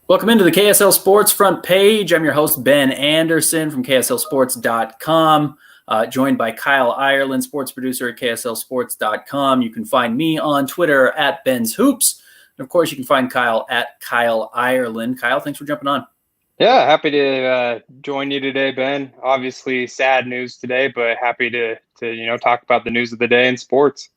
Welcome into the KSL Sports front page. I'm your host, Ben Anderson from KSLSports.com, joined by Kyle Ireland, sports producer at KSLSports.com. You can find me on Twitter at Ben's Hoops. And of course, you can find Kyle at Kyle Ireland. Kyle, thanks for jumping on. Yeah, happy to join you today, Ben. Obviously, sad news today, but happy to talk about the news of the day in sports.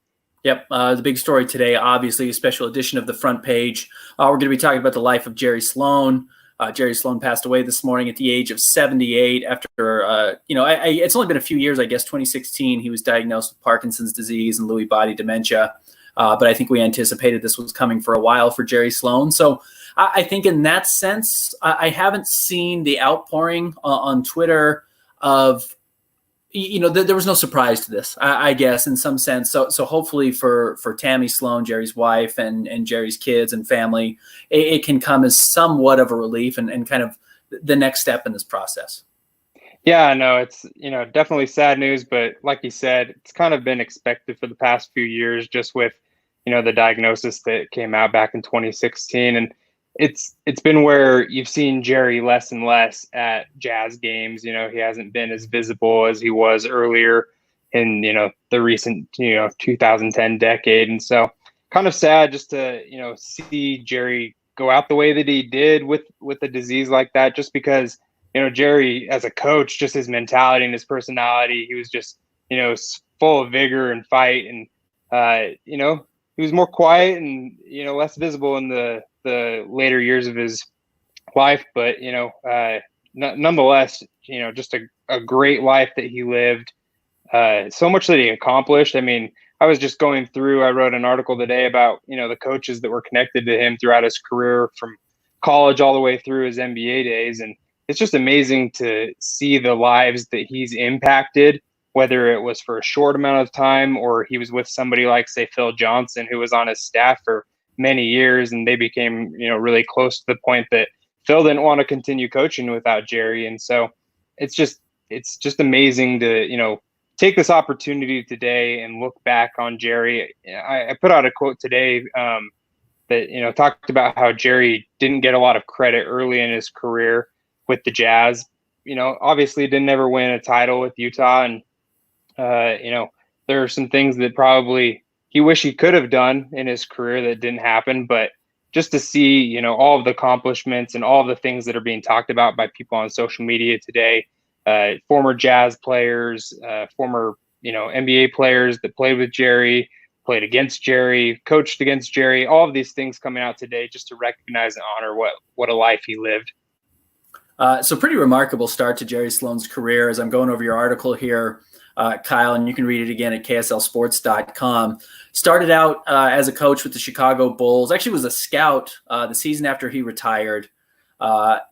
Yep, the big story today, obviously, a special edition of the front page. We're going to be talking about the life of Jerry Sloan. Jerry Sloan passed away this morning at the age of 78 after, it's only been a few years, I guess, 2016. He was diagnosed with Parkinson's disease and Lewy body dementia. But I think we anticipated this was coming for a while for Jerry Sloan. So I think in that sense, I haven't seen the outpouring on Twitter of, there was no surprise to this, I guess, in some sense. So hopefully for Tammy Sloan, Jerry's wife, and Jerry's kids and family, it can come as somewhat of a relief and kind of the next step in this process. Yeah, no, it's, definitely sad news. But like you said, it's kind of been expected for the past few years, just with, the diagnosis that came out back in 2016. And it's been where you've seen Jerry less and less at Jazz games. He hasn't been as visible as he was earlier in, the recent, 2010 decade. And so kind of sad just to, see Jerry go out the way that he did with a disease like that, just because, Jerry as a coach, just his mentality and his personality, he was just, full of vigor and fight. And, he was more quiet and, less visible in the later years of his life, but nonetheless, just a great life that he lived, so much that he accomplished. I mean, I was just going through, I wrote an article today about, the coaches that were connected to him throughout his career from college all the way through his NBA days. And it's just amazing to see the lives that he's impacted, whether it was for a short amount of time or he was with somebody like, say, Phil Johnson, who was on his staff for many years, and they became, really close to the point that Phil didn't want to continue coaching without Jerry. And so it's just amazing to, take this opportunity today and look back on Jerry. I put out a quote today that, talked about how Jerry didn't get a lot of credit early in his career with the Jazz. Obviously didn't ever win a title with Utah. And, there are some things that probably he wished he could have done in his career that didn't happen. But just to see, all of the accomplishments and all of the things that are being talked about by people on social media today, former Jazz players, former, NBA players that played with Jerry, played against Jerry, coached against Jerry, all of these things coming out today just to recognize and honor what a life he lived. So pretty remarkable start to Jerry Sloan's career. As I'm going over your article here, Kyle, and you can read it again at KSLSports.com. Started out as a coach with the Chicago Bulls. Actually was a scout the season after he retired.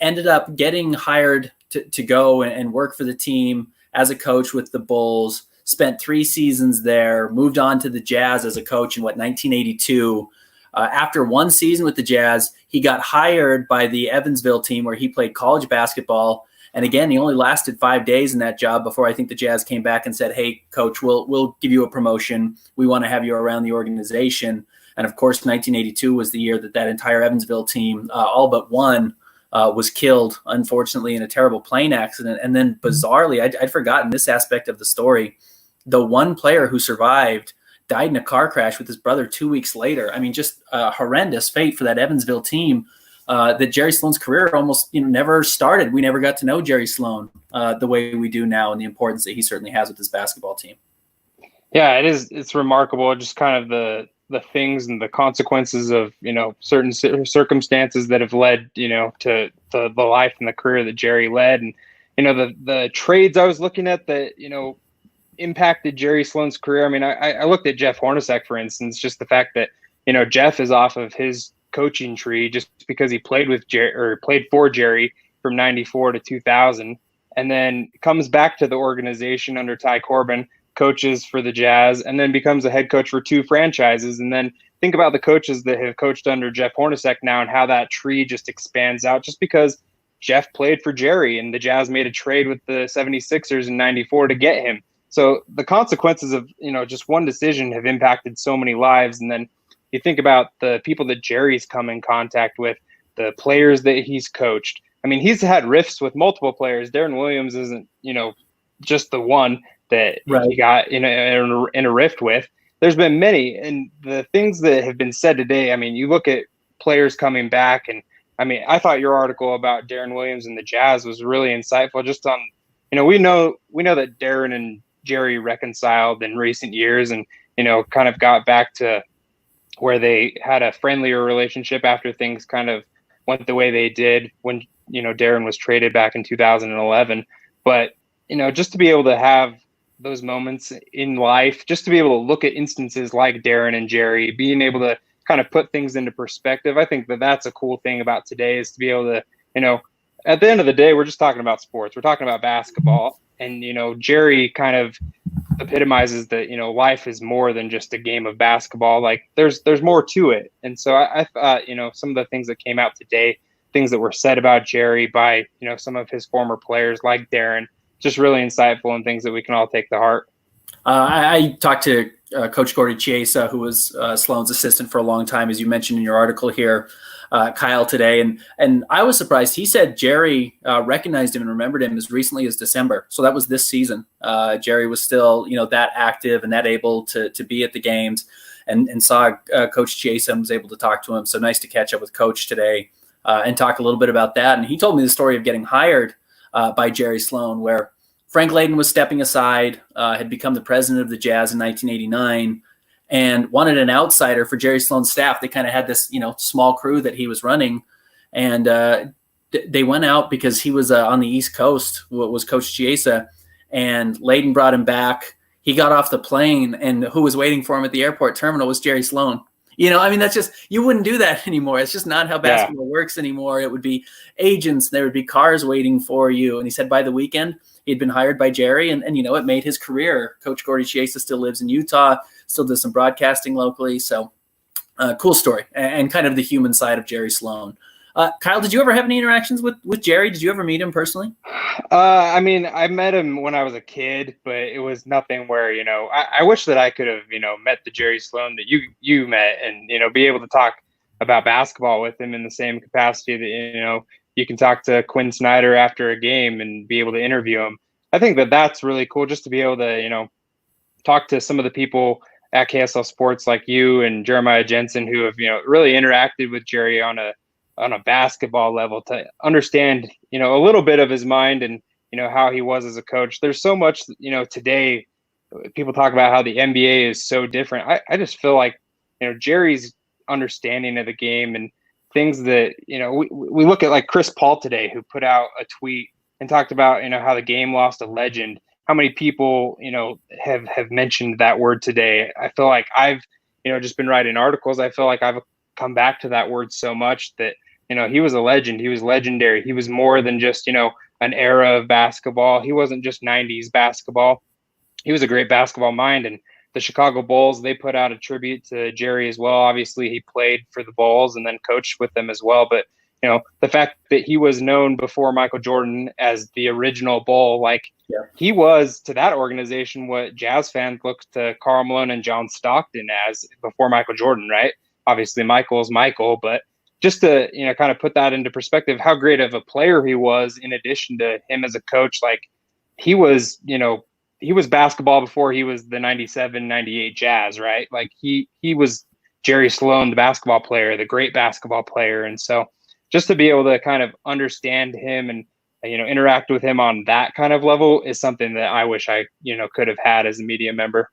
Ended up getting hired to go and work for the team as a coach with the Bulls. Spent 3 seasons there. Moved on to the Jazz as a coach in 1982. After 1 season with the Jazz, he got hired by the Evansville team where he played college basketball. And again, he only lasted 5 days in that job before I think the Jazz came back and said, "Hey, coach, we'll give you a promotion. We want to have you around the organization." And of course, 1982 was the year that entire Evansville team, all but one, was killed, unfortunately, in a terrible plane accident. And then bizarrely, I'd forgotten this aspect of the story. The one player who survived died in a car crash with his brother 2 weeks later. I mean, just a horrendous fate for that Evansville team. That Jerry Sloan's career almost never started. We never got to know Jerry Sloan the way we do now, and the importance that he certainly has with his basketball team. Yeah, it is. It's remarkable, just kind of the things and the consequences of certain circumstances that have led to the life and the career that Jerry led. And the trades I was looking at that impacted Jerry Sloan's career. I mean, I looked at Jeff Hornacek, for instance, just the fact that Jeff is off of his coaching tree just because he played with Jerry or played for Jerry from 94 to 2000, and then comes back to the organization under Ty Corbin, coaches for the Jazz, and then becomes a head coach for 2 franchises. And then think about the coaches that have coached under Jeff Hornacek now and how that tree just expands out just because Jeff played for Jerry and the Jazz made a trade with the 76ers in 94 to get him. So the consequences of, just one decision have impacted so many lives. And then you think about the people that Jerry's come in contact with, the players that he's coached. I mean, he's had rifts with multiple players. Deron Williams isn't, just the one that Right. he got in a rift with. There's been many, and the things that have been said today. I mean, you look at players coming back, and I mean, I thought your article about Deron Williams and the Jazz was really insightful. Just on, we know that Deron and Jerry reconciled in recent years, and kind of got back to where they had a friendlier relationship after things kind of went the way they did when Deron was traded back in 2011. But just to be able to have those moments in life, just to be able to look at instances like Deron and Jerry, being able to kind of put things into perspective. I think that that's a cool thing about today, is to be able to, at the end of the day, we're just talking about sports. We're talking about basketball. And, Jerry kind of epitomizes that, life is more than just a game of basketball. Like there's more to it. And so I thought, some of the things that came out today, things that were said about Jerry by, some of his former players like Deron, just really insightful and things that we can all take to heart. I talked to Coach Gordy Chiesa, who was Sloan's assistant for a long time, as you mentioned in your article here, Kyle, today. And I was surprised. He said Jerry recognized him and remembered him as recently as December. So that was this season. Jerry was still, that active and that able to be at the games, and saw Coach Chiesa and was able to talk to him. So nice to catch up with Coach today and talk a little bit about that. And he told me the story of getting hired by Jerry Sloan, where Frank Layden was stepping aside, had become the president of the Jazz in 1989, and wanted an outsider for Jerry Sloan's staff. They kind of had this, small crew that he was running, and they went out because he was on the East Coast, was Coach Chiesa, and Layden brought him back. He got off the plane, and who was waiting for him at the airport terminal was Jerry Sloan. That's just, you wouldn't do that anymore. It's just not how basketball works anymore. It would be agents, there would be cars waiting for you. And he said by the weekend, he'd been hired by Jerry, and it made his career. Coach Gordy Chiesa still lives in Utah, still does some broadcasting locally. So cool story, and kind of the human side of Jerry Sloan. Kyle, did you ever have any interactions with Jerry? Did you ever meet him personally? I mean, I met him when I was a kid, but it was nothing where, I wish that I could have, met the Jerry Sloan that you met, and, be able to talk about basketball with him in the same capacity that, you can talk to Quinn Snyder after a game and be able to interview him. I think that that's really cool, just to be able to, talk to some of the people at KSL Sports like you and Jeremiah Jensen, who have, really interacted with Jerry on a basketball level, to understand, a little bit of his mind and, how he was as a coach. There's so much, today people talk about how the NBA is so different. I just feel like, Jerry's understanding of the game and things that, we look at like Chris Paul today, who put out a tweet and talked about, how the game lost a legend. How many people, have mentioned that word today? I feel like I've, just been writing articles. I feel like I've come back to that word so much that, he was a legend. He was legendary. He was more than just, an era of basketball. He wasn't just 90s basketball. He was a great basketball mind. And the Chicago Bulls, they put out a tribute to Jerry as well. Obviously, he played for the Bulls and then coached with them as well. But, the fact that he was known before Michael Jordan as the original Bull, he was to that organization what Jazz fans looked to Karl Malone and John Stockton as before Michael Jordan, right? Obviously, Michael's Michael, but just to, kind of put that into perspective, how great of a player he was, in addition to him as a coach. Like, he was, he was basketball before he was the 97, 98 Jazz, right? Like, he was Jerry Sloan, the basketball player, the great basketball player. And so just to be able to kind of understand him and, interact with him on that kind of level is something that I wish I, could have had as a media member.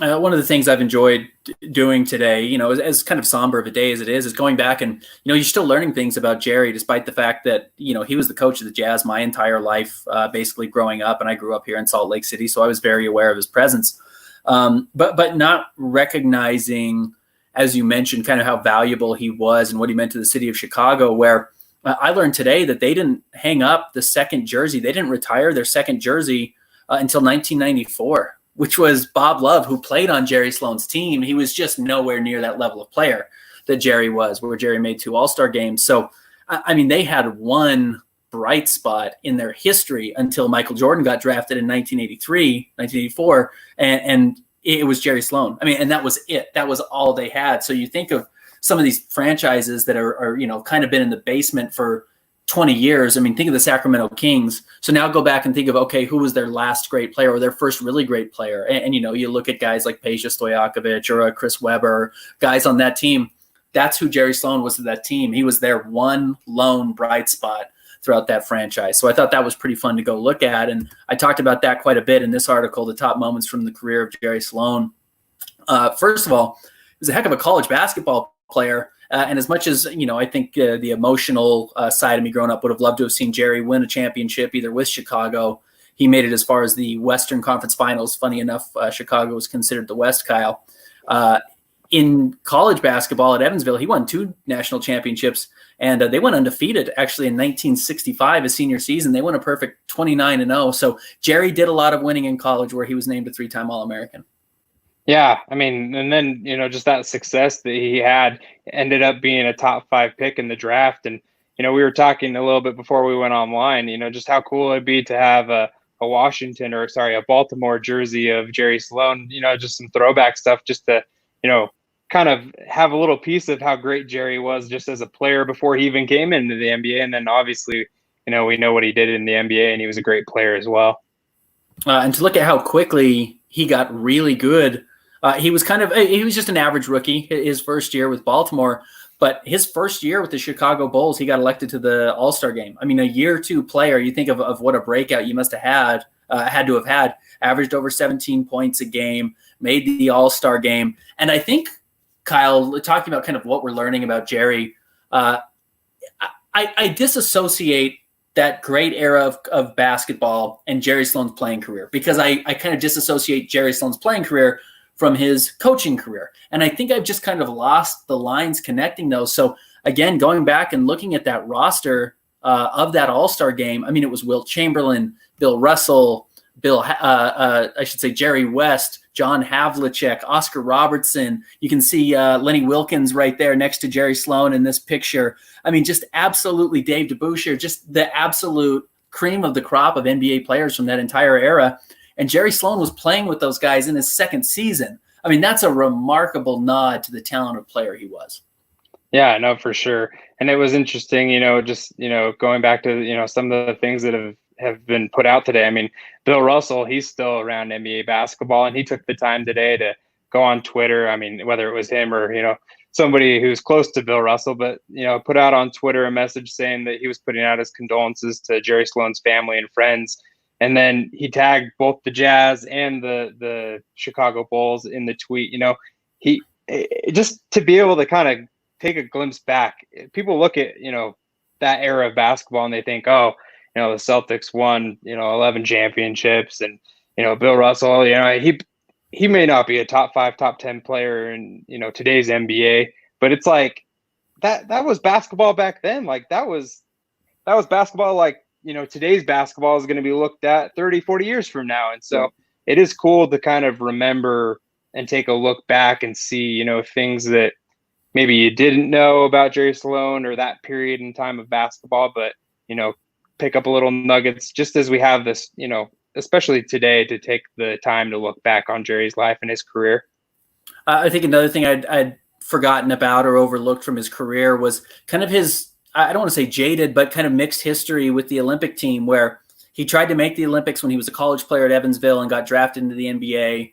One of the things I've enjoyed doing today, as kind of somber of a day as it is going back and, you're still learning things about Jerry, despite the fact that, he was the coach of the Jazz my entire life, basically growing up. And I grew up here in Salt Lake City, so I was very aware of his presence. But not recognizing, as you mentioned, kind of how valuable he was and what he meant to the city of Chicago, where I learned today that they didn't hang up the second jersey. They didn't retire their second jersey until 1994. Which was Bob Love, who played on Jerry Sloan's team. He was just nowhere near that level of player that Jerry was, where Jerry made 2 All-Star games. So, I mean, they had one bright spot in their history until Michael Jordan got drafted in 1983, 1984, and it was Jerry Sloan. I mean, and that was it. That was all they had. So you think of some of these franchises that are kind of been in the basement for 20 years. I mean, think of the Sacramento Kings. So now go back and think of, okay, who was their last great player or their first really great player? And you look at guys like Peja Stojakovic or Chris Webber, guys on that team. That's who Jerry Sloan was to that team. He was their one lone bright spot throughout that franchise. So I thought that was pretty fun to go look at. And I talked about that quite a bit in this article, the top moments from the career of Jerry Sloan. First of all, he was a heck of a college basketball player. And as much as, I think the emotional side of me growing up would have loved to have seen Jerry win a championship either with Chicago. He made it as far as the Western Conference Finals. Funny enough, Chicago was considered the West, Kyle. In college basketball at Evansville, he won 2 national championships, and they went undefeated actually in 1965, his senior season. They won a perfect 29-0. So Jerry did a lot of winning in college where he was named a 3-time All-American. Yeah, I mean, and then, just that success that he had ended up being a top 5 pick in the draft. And, we were talking a little bit before we went online, just how cool it'd be to have a Baltimore jersey of Jerry Sloan, just some throwback stuff just to, kind of have a little piece of how great Jerry was just as a player before he even came into the NBA. And then obviously, we know what he did in the NBA, and he was a great player as well. And to look at how quickly he got really good. He was just an average rookie his first year with Baltimore, but his first year with the Chicago Bulls, he got elected to the All-Star game. I mean, a year 2 player, you think of what a breakout you must have had to have had, averaged over 17 points a game, made the All-Star game. And I think, Kyle, talking about kind of what we're learning about Jerry, I disassociate that great era of basketball and Jerry Sloan's playing career, because I kind of disassociate Jerry Sloan's playing career from his coaching career. And I think I've just kind of lost the lines connecting those. So again, going back and looking at that roster of that All-Star game, I mean, it was Wilt Chamberlain, Bill Russell, Jerry West, John Havlicek, Oscar Robertson. You can see Lenny Wilkins right there next to Jerry Sloan in this picture. I mean, just absolutely Dave DeBusschere, just the absolute cream of the crop of NBA players from that entire era. And Jerry Sloan was playing with those guys in his second season. I mean, that's a remarkable nod to the talented player he was. Yeah, no, for sure. And it was interesting, going back to, some of the things that have been put out today. I mean, Bill Russell, he's still around NBA basketball, and he took the time today to go on Twitter. I mean, whether it was him or, somebody who's close to Bill Russell, but, put out on Twitter a message saying that he was putting out his condolences to Jerry Sloan's family and friends. And then he tagged both the Jazz and the Chicago Bulls in the tweet. He just to be able to kind of take a glimpse back. People look at, that era of basketball and they think, oh, the Celtics won, 11 championships, and, Bill Russell, he may not be a top 5, top 10 player in, today's NBA, but it's like that was basketball back then. Like that was basketball. Like, today's basketball is going to be looked at 30, 40 years from now. And so it is cool to kind of remember and take a look back and see, things that maybe you didn't know about Jerry Sloan or that period in time of basketball, but, pick up a little nuggets just as we have this, especially today, to take the time to look back on Jerry's life and his career. I think another thing I'd forgotten about or overlooked from his career was kind of his, I don't want to say jaded, but kind of mixed history with the Olympic team, where he tried to make the Olympics when he was a college player at Evansville and got drafted into the NBA.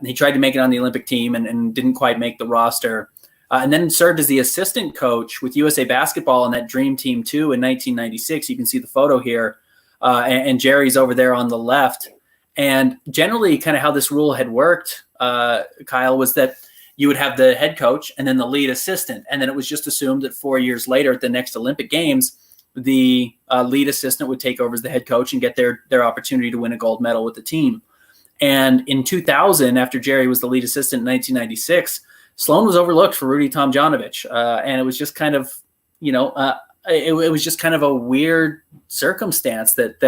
He tried to make it on the Olympic team and didn't quite make the roster. And then served as the assistant coach with USA Basketball on that Dream Team 2 in 1996. You can see the photo here. And Jerry's over there on the left. And generally kind of how this rule had worked, Kyle, was that you would have the head coach and then the lead assistant. And then it was just assumed that 4 years later at the next Olympic Games, the lead assistant would take over as the head coach and get their opportunity to win a gold medal with the team. And in 2000, after Jerry was the lead assistant in 1996, Sloan was overlooked for Rudy Tomjanovich. And it was just kind of, it was just kind of a weird circumstance that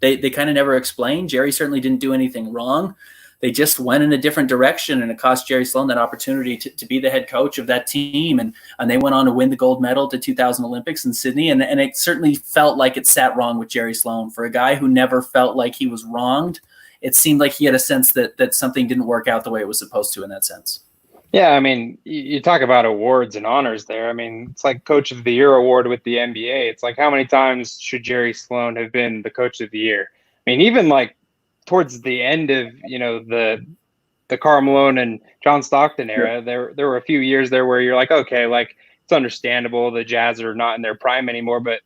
they kind of never explained. Jerry certainly didn't do anything wrong. They just went in a different direction, and it cost Jerry Sloan that opportunity to be the head coach of that team. And they went on to win the gold medal at the 2000 Olympics in Sydney. And it certainly felt like it sat wrong with Jerry Sloan. For a guy who never felt like he was wronged, it seemed like he had a sense that something didn't work out the way it was supposed to in that sense. Yeah, I mean, you talk about awards and honors there. I mean, it's like Coach of the Year award with the NBA. It's like, how many times should Jerry Sloan have been the Coach of the Year? I mean, even like towards the end of, the Karl Malone and John Stockton Sure. era, there were a few years there where you're like, okay, like it's understandable the Jazz are not in their prime anymore, but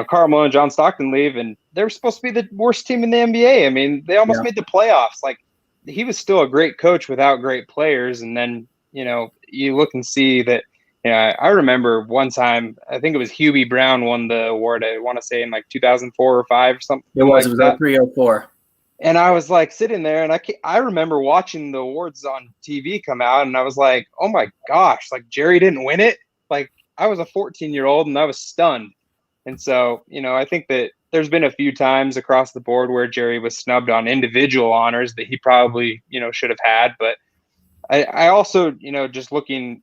Karl Malone and John Stockton leave, and they were supposed to be the worst team in the NBA. I mean, they almost Yeah. made the playoffs. Like he was still a great coach without great players, and then you look and see that. I remember one time, I think it was Hubie Brown won the award. I want to say in like 2004 or five or something It like was that. 0304. And I was like sitting there, and I remember watching the awards on TV come out, and I was like, oh my gosh, like Jerry didn't win it. Like I was a 14-year-old and I was stunned. And so, I think that there's been a few times across the board where Jerry was snubbed on individual honors that he probably, should have had. But I also, just looking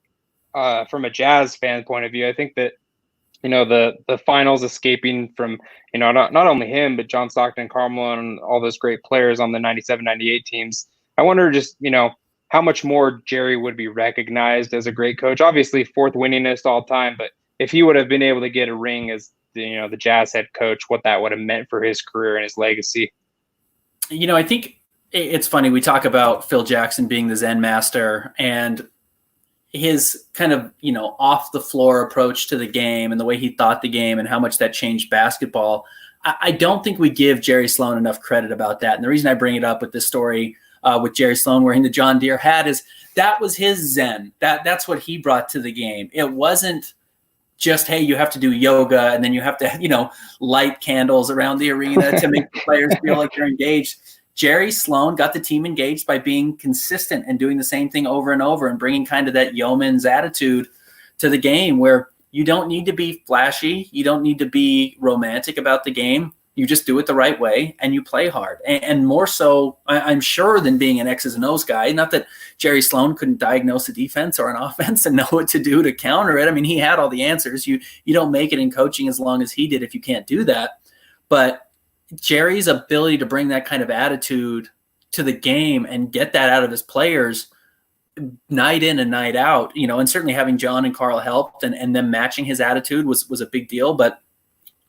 from a Jazz fan point of view, I think that the finals escaping from not only him but John Stockton, Karl Malone, and all those great players on the 97-98 teams. I wonder just how much more Jerry would be recognized as a great coach. Obviously, fourth winningest all time, but if he would have been able to get a ring as the Jazz head coach, what that would have meant for his career and his legacy. I think it's funny. We talk about Phil Jackson being the Zen master and his kind of, off the floor approach to the game and the way he thought the game and how much that changed basketball. I don't think we give Jerry Sloan enough credit about that. And the reason I bring it up with this story with Jerry Sloan wearing the John Deere hat is that was his Zen. That's what he brought to the game. It wasn't just, hey, you have to do yoga and then you have to, light candles around the arena to make the players feel like they're engaged. Jerry Sloan got the team engaged by being consistent and doing the same thing over and over and bringing kind of that yeoman's attitude to the game where you don't need to be flashy. You don't need to be romantic about the game. You just do it the right way and you play hard. And more so, I'm sure, than being an X's and O's guy. Not that Jerry Sloan couldn't diagnose a defense or an offense and know what to do to counter it. I mean, he had all the answers. You don't make it in coaching as long as he did if you can't do that. But Jerry's ability to bring that kind of attitude to the game and get that out of his players night in and night out, and certainly having John and Karl helped and them matching his attitude was a big deal, but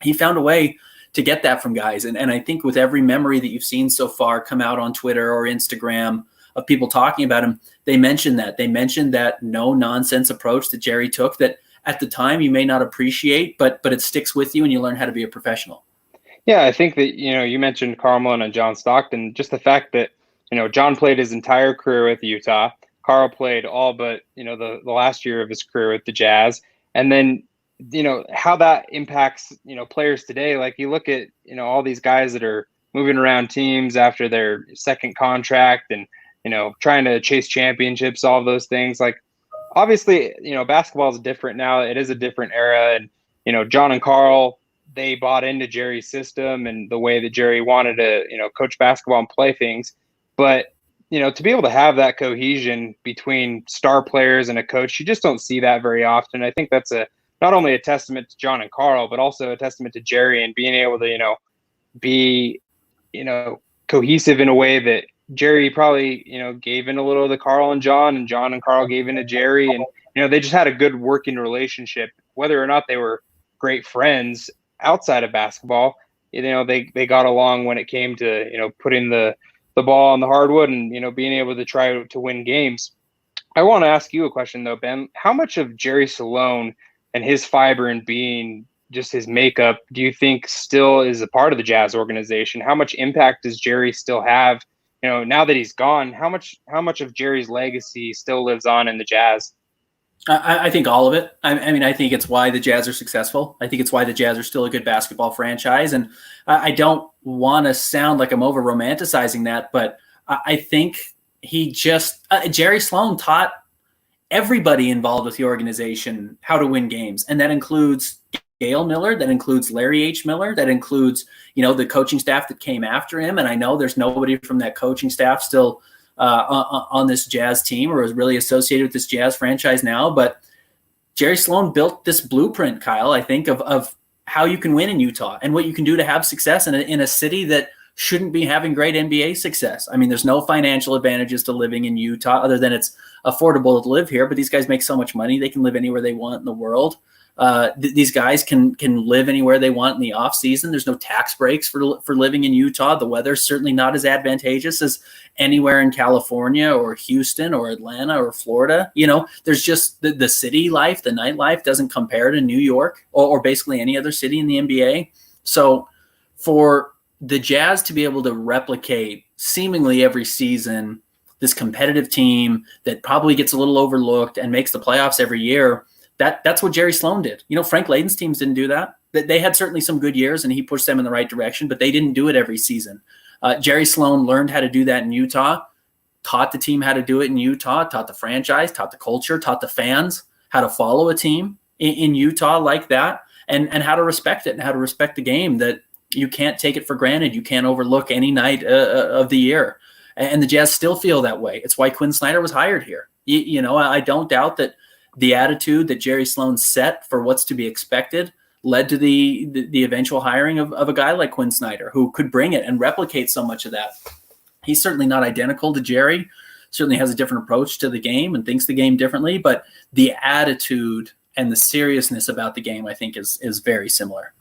he found a way to get that from guys. And I think with every memory that you've seen so far come out on Twitter or Instagram of people talking about him, they mentioned that no nonsense approach that Jerry took that at the time you may not appreciate, but it sticks with you and you learn how to be a professional. Yeah, I think that, you mentioned Karl Malone and John Stockton, just the fact that, John played his entire career with Utah. Karl played all but, the last year of his career with the Jazz. And then, how that impacts, players today. Like you look at, all these guys that are moving around teams after their second contract and, trying to chase championships, all of those things. Like, obviously, basketball is different now. It is a different era. And, John and Karl, they bought into Jerry's system and the way that Jerry wanted to, coach basketball and play things. But, to be able to have that cohesion between star players and a coach, you just don't see that very often. I think that's not only a testament to John and Karl, but also a testament to Jerry and being able to, be, cohesive in a way that Jerry probably, gave in a little to Karl and John and Karl gave in to Jerry. And, they just had a good working relationship, whether or not they were great friends outside of basketball. They got along when it came to, putting the ball on the hardwood and, being able to try to win games. I want to ask you a question though, Ben. How much of Jerry Sloan and his fiber and being, just his makeup, do you think still is a part of the Jazz organization? How much impact does Jerry still have? Now that he's gone, how much of Jerry's legacy still lives on in the Jazz? I think all of it. I mean, I think it's why the Jazz are successful. I think it's why the Jazz are still a good basketball franchise. And I don't want to sound like I'm over romanticizing that, but I think Jerry Sloan taught everybody involved with the organization how to win games. And that includes Gail Miller, that includes Larry H. Miller, that includes, the coaching staff that came after him. And I know there's nobody from that coaching staff still on this Jazz team or is really associated with this Jazz franchise now. But Jerry Sloan built this blueprint, Kyle, I think, of how you can win in Utah and what you can do to have success in a city that shouldn't be having great NBA success. I mean, there's no financial advantages to living in Utah other than it's affordable to live here, but these guys make so much money. They can live anywhere they want in the world. These guys can live anywhere they want in the off season. There's no tax breaks for living in Utah. The weather's certainly not as advantageous as anywhere in California or Houston or Atlanta or Florida. There's just the city life, the nightlife doesn't compare to New York or basically any other city in the NBA. So for the Jazz to be able to replicate seemingly every season this competitive team that probably gets a little overlooked and makes the playoffs every year, that's what Jerry Sloan did. Frank Layden's teams didn't do that. They had certainly some good years and he pushed them in the right direction, but they didn't do it every season. Jerry Sloan learned how to do that in Utah, taught the team how to do it in Utah, taught the franchise, taught the culture, taught the fans how to follow a team in Utah like that, and how to respect it and how to respect the game, that you can't take it for granted. You can't overlook any night of the year. And the Jazz still feel that way. It's why Quinn Snyder was hired here. I don't doubt that the attitude that Jerry Sloan set for what's to be expected led to the eventual hiring of a guy like Quinn Snyder, who could bring it and replicate so much of that. He's certainly not identical to Jerry, certainly has a different approach to the game and thinks the game differently, but the attitude and the seriousness about the game, I think, is very similar.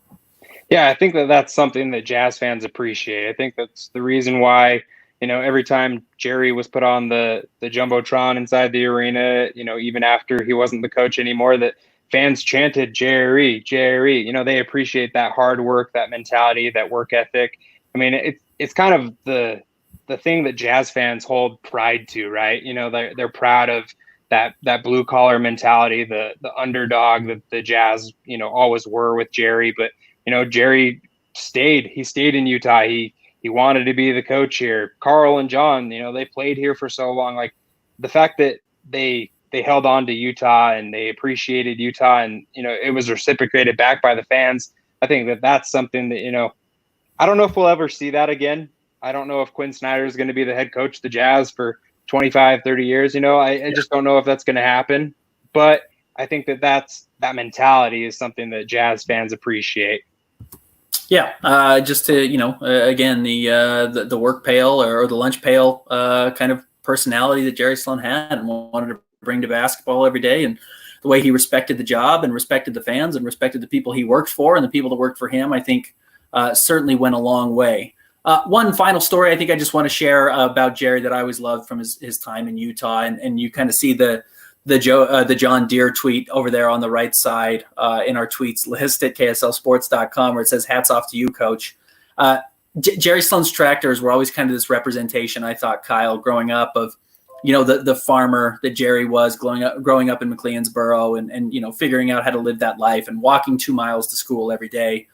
Yeah, I think that's something that Jazz fans appreciate. I think that's the reason why, every time Jerry was put on the Jumbotron inside the arena, even after he wasn't the coach anymore, that fans chanted, Jerry, Jerry. They appreciate that hard work, that mentality, that work ethic. I mean, it's kind of the thing that Jazz fans hold pride to, right? They're proud of that blue collar mentality, the underdog that the Jazz, always were with Jerry. But Jerry stayed in Utah. He wanted to be the coach here. Carl and John, they played here for so long. Like, the fact that they held on to Utah and they appreciated Utah, and it was reciprocated back by the fans. I think that's something that I don't know if we'll ever see that again. I don't know if Quinn Snyder is going to be the head coach of the Jazz for 25, 30 years. I just don't know if that's going to happen. But I think that mentality is something that Jazz fans appreciate. Yeah, just to again, the work pail or the lunch pail kind of personality that Jerry Sloan had and wanted to bring to basketball every day, and the way he respected the job and respected the fans and respected the people he worked for and the people that worked for him, I think certainly went a long way. One final story I think I just want to share about Jerry that I always loved from his time in Utah, and you kind of see the John Deere tweet over there on the right side in our tweets list at KSLSports.com, where it says, "Hats off to you, Coach." Jerry Sloan's tractors were always kind of this representation, I thought, Kyle, growing up, of the farmer that Jerry was growing up in McLeansboro and figuring out how to live that life and walking 2 miles to school every day.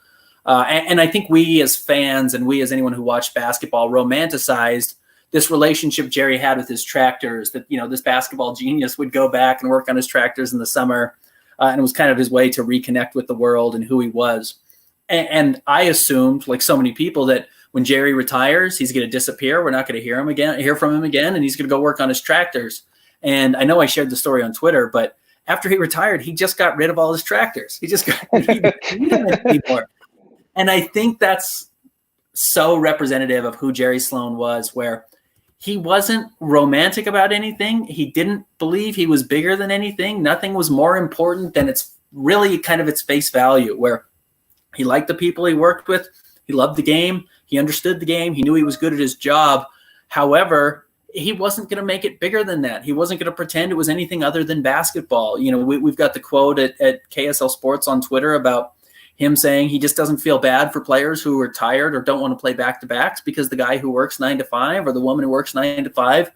And I think we as fans and we as anyone who watched basketball romanticized this relationship Jerry had with his tractors, that, this basketball genius would go back and work on his tractors in the summer. And it was kind of his way to reconnect with the world and who he was. And I assumed, like so many people, that when Jerry retires, he's going to disappear. We're not going to hear from him again, and he's going to go work on his tractors. And I know I shared the story on Twitter, but after he retired, he just got rid of all his tractors. He didn't need them anymore. And I think that's so representative of who Jerry Sloan was, where he wasn't romantic about anything. He didn't believe he was bigger than anything. Nothing was more important than its really kind of its face value, where he liked the people he worked with. He loved the game. He understood the game. He knew he was good at his job. However, he wasn't going to make it bigger than that. He wasn't going to pretend it was anything other than basketball. We've got the quote at KSL Sports on Twitter about him saying he just doesn't feel bad for players who are tired or don't want to play back-to-backs, because the guy who works 9 to 5 or the woman who works 9 to 5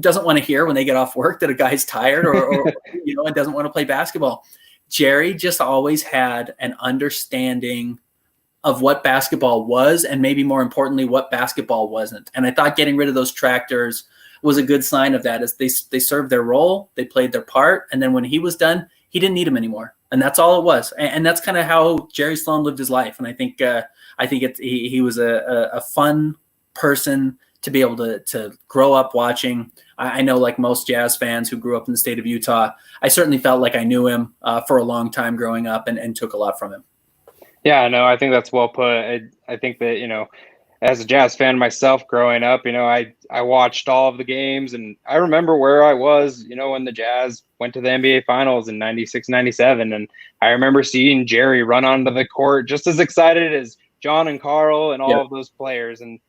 doesn't want to hear when they get off work that a guy's tired or and doesn't want to play basketball. Jerry just always had an understanding of what basketball was, and maybe more importantly, what basketball wasn't. And I thought getting rid of those tractors was a good sign of that, as they served their role, they played their part, and then when he was done, he didn't need them anymore. And that's all it was. And that's kind of how Jerry Sloan lived his life. And I think he was a fun person to be able to grow up watching. I know, like most Jazz fans who grew up in the state of Utah, I certainly felt like I knew him for a long time growing up and took a lot from him. Yeah, no, I think that's well put. I think that, as a Jazz fan myself growing up, I watched all of the games, and I remember where I was, when the Jazz went to the NBA Finals in 96, 97. And I remember seeing Jerry run onto the court just as excited as John and Carl and all of those players. And,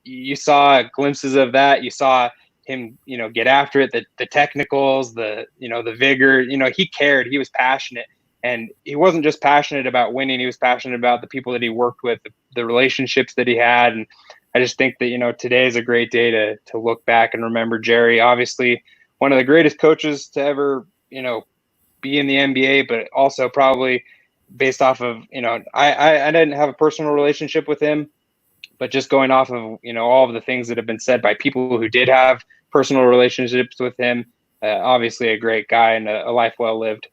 you saw glimpses of that. You saw him, get after it, the technicals, the vigor, he cared, he was passionate. And he wasn't just passionate about winning. He was passionate about the people that he worked with, the relationships that he had. And I just think that, today is a great day to look back and remember Jerry. Obviously, one of the greatest coaches to ever, be in the NBA, but also probably based off of, I didn't have a personal relationship with him, but just going off of, all of the things that have been said by people who did have personal relationships with him, obviously a great guy and a life well lived.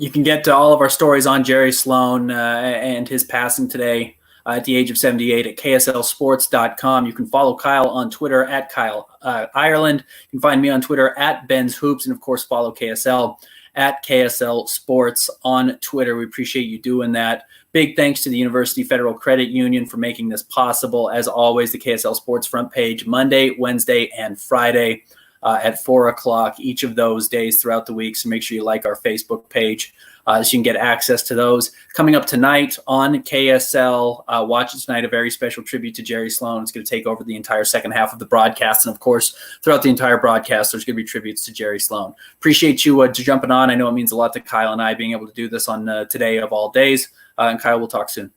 You can get to all of our stories on Jerry Sloan and his passing today at the age of 78 at KSLSports.com. You can follow Kyle on Twitter at Kyle Ireland. You can find me on Twitter at Ben's Hoops, and of course follow KSL at KSL Sports on Twitter. We appreciate you doing that. Big thanks to the University Federal Credit Union for making this possible. As always, the KSL Sports front page Monday, Wednesday, and Friday at 4 o'clock each of those days throughout the week. So make sure you like our Facebook page so you can get access to those. Coming up tonight on KSL, watch it tonight, a very special tribute to Jerry Sloan. It's going to take over the entire second half of the broadcast. And of course, throughout the entire broadcast, there's going to be tributes to Jerry Sloan. Appreciate you jumping on. I know it means a lot to Kyle and I being able to do this on today of all days. And Kyle, we'll talk soon.